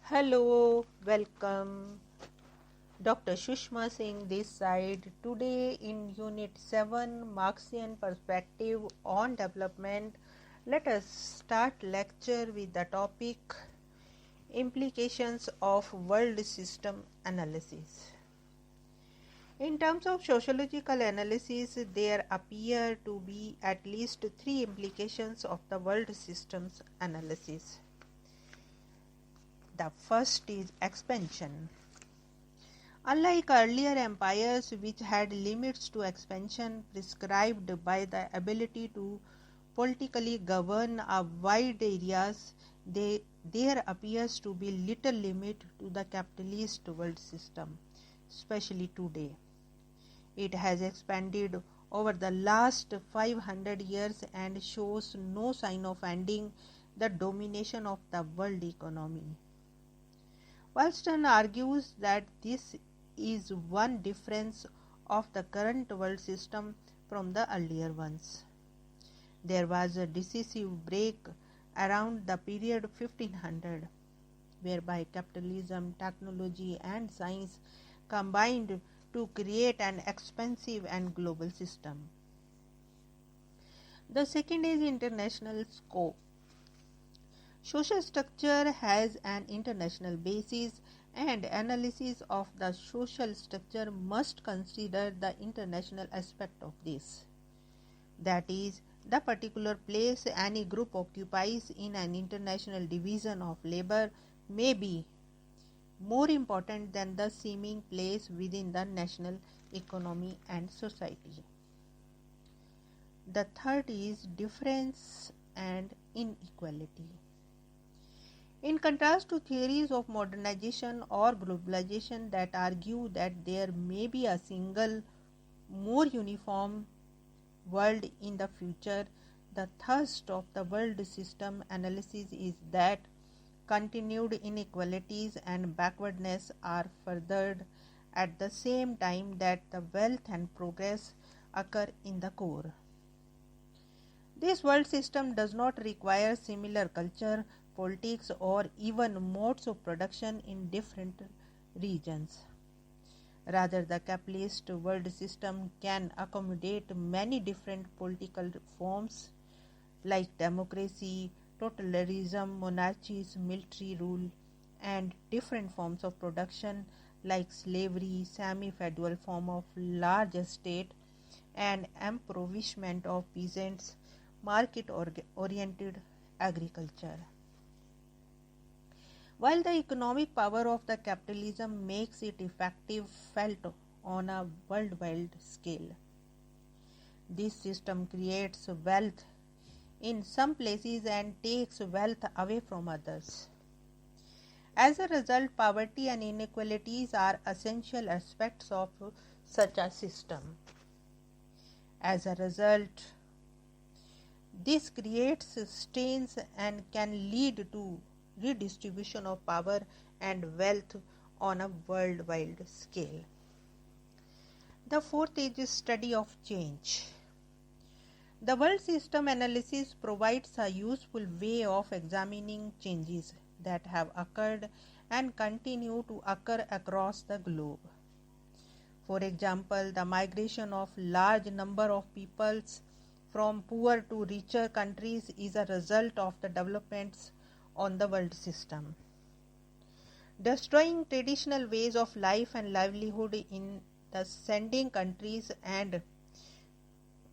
Hello, welcome. Dr. Sushma Singh this side. Today in Unit 7 Marxian Perspective on Development, let us start lecture with the topic Implications of World System Analysis. In terms of sociological analysis, there appear to be at least three implications of the world systems analysis. The first is expansion. Unlike earlier empires which had limits to expansion prescribed by the ability to politically govern a wide areas, there appears to be little limit to the capitalist world system, especially today. It has expanded over the last 500 years and shows no sign of ending the domination of the world economy. Wollstonecraft argues that this is one difference of the current world system from the earlier ones. There was a decisive break around the period 1500, whereby capitalism, technology and science combined to create an expansive and global system. The second is international scope. Social structure has an international basis, and analysis of the social structure must consider the international aspect of this. That is, the particular place any group occupies in an international division of labor may be more important than the seeming place within the national economy and society. The third is difference and inequality. In contrast to theories of modernization or globalization that argue that there may be a single, more uniform world in the future, the thrust of the world system analysis is that continued inequalities and backwardness are furthered at the same time that the wealth and progress occur in the core. This world system does not require similar culture, politics or even modes of production in different regions. Rather, the capitalist world system can accommodate many different political forms like democracy, totalitarianism, monarchies, military rule, and different forms of production like slavery, semi-feudal form of large estate, and impoverishment of peasants, market-oriented agriculture. While the economic power of the capitalism makes it effective felt on a worldwide scale, this system creates wealth in some places and takes wealth away from others. As a result, poverty and inequalities are essential aspects of such a system. As a result, this creates strains and can lead to redistribution of power and wealth on a worldwide scale. The fourth is study of change. The world system analysis provides a useful way of examining changes that have occurred and continue to occur across the globe. For example, the migration of large number of peoples from poor to richer countries is a result of the developments on the world system. Destroying traditional ways of life and livelihood in the sending countries and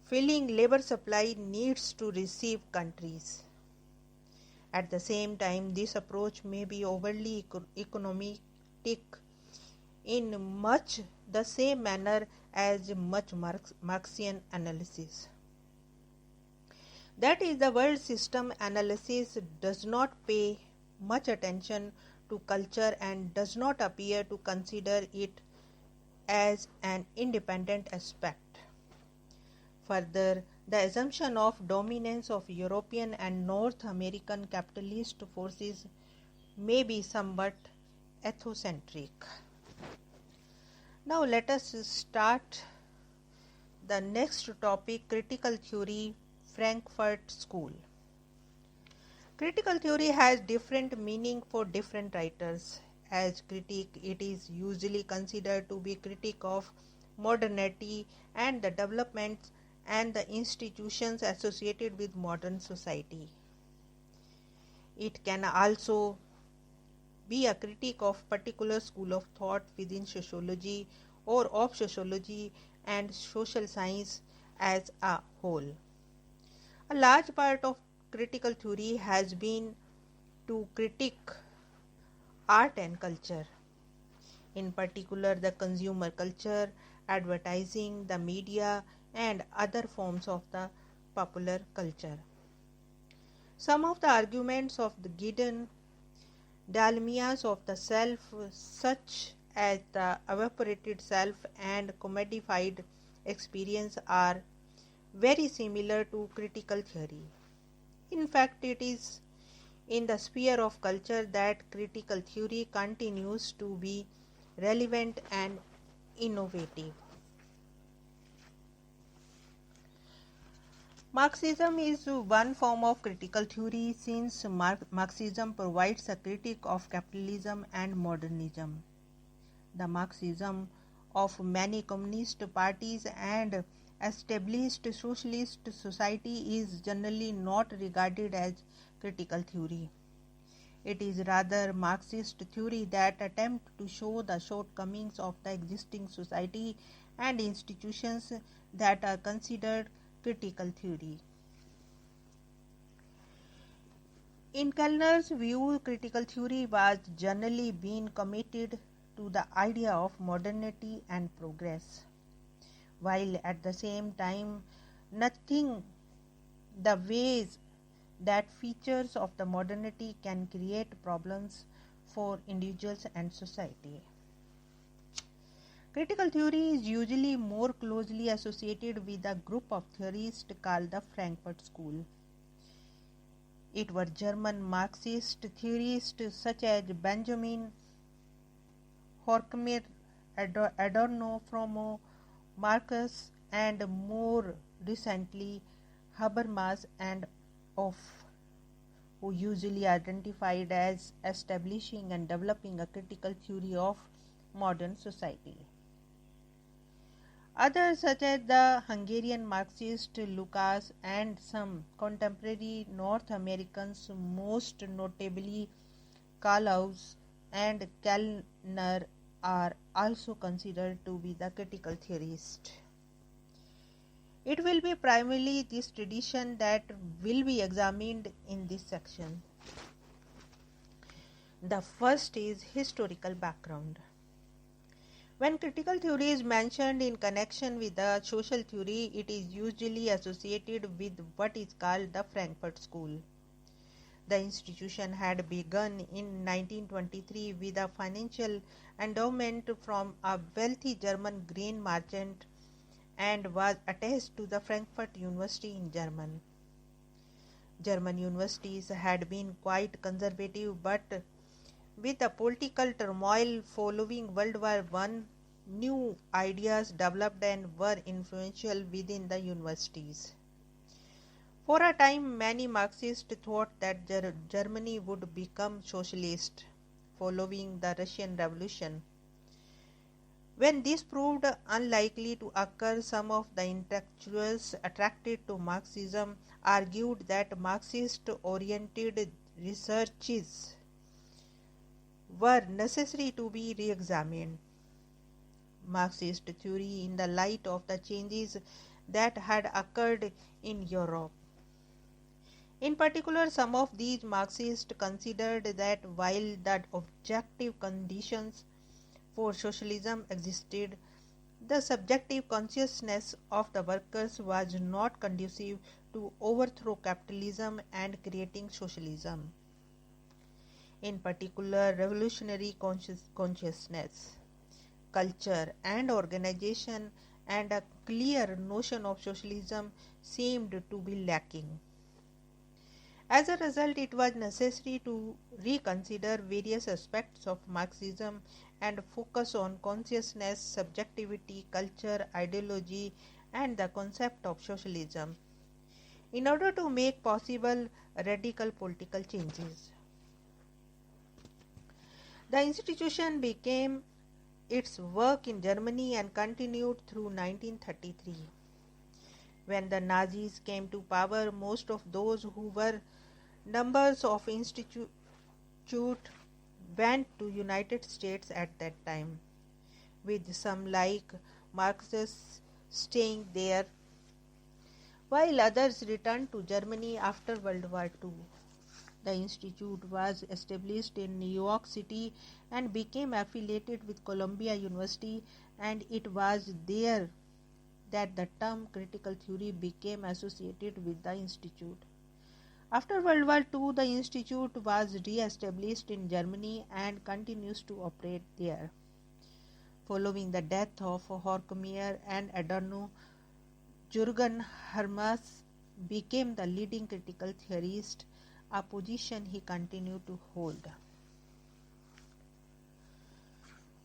filling labor supply needs to receive countries. At the same time, this approach may be overly economic in much the same manner as much Marxian analysis. That is, the world system analysis does not pay much attention to culture and does not appear to consider it as an independent aspect. Further, the assumption of dominance of European and North American capitalist forces may be somewhat ethnocentric. Now let us start the next topic, critical theory, Frankfurt School. Critical theory has different meaning for different writers. As critique, it is usually considered to be critique of modernity and the developments and the institutions associated with modern society. It can also be a critique of particular school of thought within sociology or of sociology and social science as a whole. A large part of critical theory has been to critique art and culture, in particular the consumer culture, advertising, the media, and other forms of the popular culture. Some of the arguments of the Gideon dalmias of the self, such as the evaporated self and commodified experience, are very similar to critical theory. In fact, it is in the sphere of culture that critical theory continues to be relevant and innovative. Marxism is one form of critical theory since Marxism provides a critique of capitalism and modernism. The Marxism of many communist parties and established socialist society is generally not regarded as critical theory. It is rather Marxist theory that attempts to show the shortcomings of the existing society and institutions that are considered critical theory. In Kellner's view, critical theory was generally being committed to the idea of modernity and progress, while at the same time nothing the ways that features of the modernity can create problems for individuals and society. Critical theory is usually more closely associated with a group of theorists called the Frankfurt School. It were German Marxist theorists such as Benjamin Horkheimer, Adorno, Fromm, Marcus, and more recently Habermas and Hoff, who usually identified as establishing and developing a critical theory of modern society. Others, such as the Hungarian Marxist Lucas and some contemporary North Americans, most notably Karlhaus and Kellner, are also considered to be the critical theorists. It will be primarily this tradition that will be examined in this section. The first is historical background. When critical theory is mentioned in connection with the social theory, it is usually associated with what is called the Frankfurt School. The institution had begun in 1923 with a financial endowment from a wealthy German grain merchant and was attached to the Frankfurt University in Germany. German universities had been quite conservative, but with the political turmoil following World War I, new ideas developed and were influential within the universities. For a time, many Marxists thought that Germany would become socialist following the Russian Revolution. When this proved unlikely to occur, some of the intellectuals attracted to Marxism argued that Marxist-oriented researches were necessary to be re-examined. Marxist theory in the light of the changes that had occurred in Europe. In particular, some of these Marxists considered that while the objective conditions for socialism existed, the subjective consciousness of the workers was not conducive to overthrow capitalism and creating socialism. In particular, revolutionary consciousness, culture, and organization, and a clear notion of socialism seemed to be lacking. As a result, it was necessary to reconsider various aspects of Marxism and focus on consciousness, subjectivity, culture, ideology, and the concept of socialism. in order to make possible radical political changes. The institution became its work in Germany and continued through 1933. When the Nazis came to power, most of those who were members of institute went to United States at that time, with some like Marxists staying there, while others returned to Germany after World War II. The institute was established in New York City and became affiliated with Columbia University, and it was there that the term critical theory became associated with the institute. After World War II, the institute was re-established in Germany and continues to operate there. Following the death of Horkheimer and Adorno, Jürgen Habermas became the leading critical theorist, a position he continued to hold.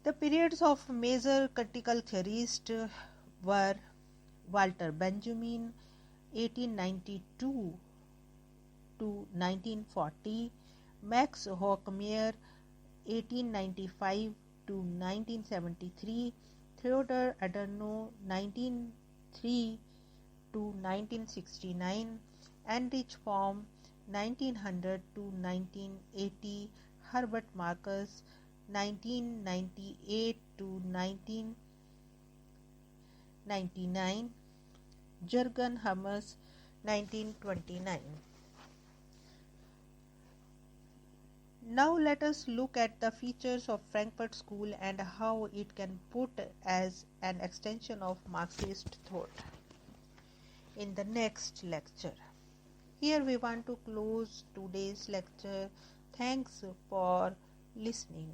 The periods of major critical theorists were Walter Benjamin, 1892 to 1940, Max Horkheimer, 1895 to 1973, Theodor Adorno, 1903 to 1969, Heinrich Böhm, 1900 to 1980, Herbert Marcus, 1998 to 1999, Jürgen Habermas, 1929. Now let us look at the features of Frankfurt School and how it can put as an extension of Marxist thought in the next lecture. Here we want to close today's lecture. Thanks for listening.